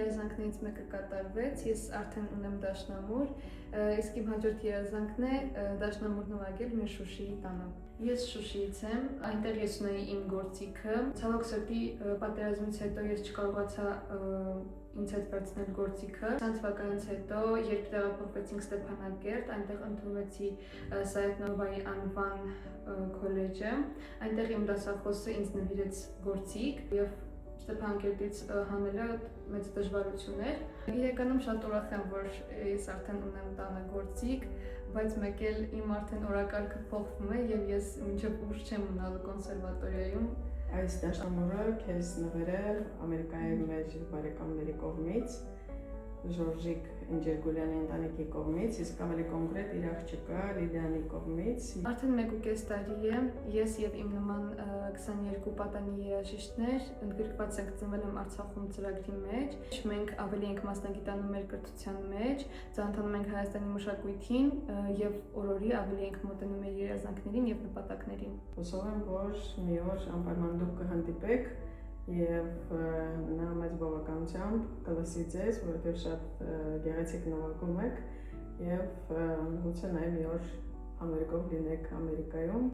երազանքներից մեկը կատարվեց, ես արդեն ունեմ դաշնամուր, իսկ իմ հաջորդ երազանքն է դաշնամուր նվագել մեր Շուշիի տանը։ Ես Շուշիից եմ, այնտեղ ես ունեի իմ գործիքը, ցավոք սրտի պատերազմից հետո ես չկարողացա ինձ հետ վերցնել գործիքը։ 20 թվականից հետո, երբ տեղափոխվեցինք Ստեփանակերտ, այնտեղ ընդունվեցի Սայաթ-Նովայի անվան քոլեջը, այնտեղ իմ դասախոսը ինձ նվիրեց գործիք եւ Ստեփանակերտից հանելը մեծ դժվարություն էր։ Իրականում շատ ուրախ եմ, որ ես արդեն ունեմ տանը գործիք, բայց մեկ էլ իմ արդեն օրակարգը փոխվում է եւ ես մինչեւ ուշ չեմ մնալու կոնսերվատորիայում։ Այս դաշնամուրը քեզ նվիրել Ամերիկայի մեր բարեկամների կողմից, Ժորժիկ Ինջերգուլյանի ընտանիքի կողմից, իսկ ավելի կոնկրետ իր աղջիկա Լիլիանի կողմից։ Արդեն 1.5 տարի է, ես եւ իմ նման 22 պատանի երաժիշտներ ընդգրկված ենք ծնվել եմ Արցախում ծրագրի մեջ։ Մենք ավելի ենք մասնագիտանում մեր կրթության մեջ, ծանոթանում ենք Հայաստանի մշակույթին եւ օրորի ավելի ենք մոտենում մեր երազանքներին եւ նպատակներին։ Հուսով եմ, որ մի օր անպայման դուք կհանդիպեք եւ նա մեծ բավականությամբ կլսի ձեզ, որովհետեւ շատ գեղեցիկ նվագում եք եւ գուցե նաեւ մի օր համերգով լինեք Ամերիկայում։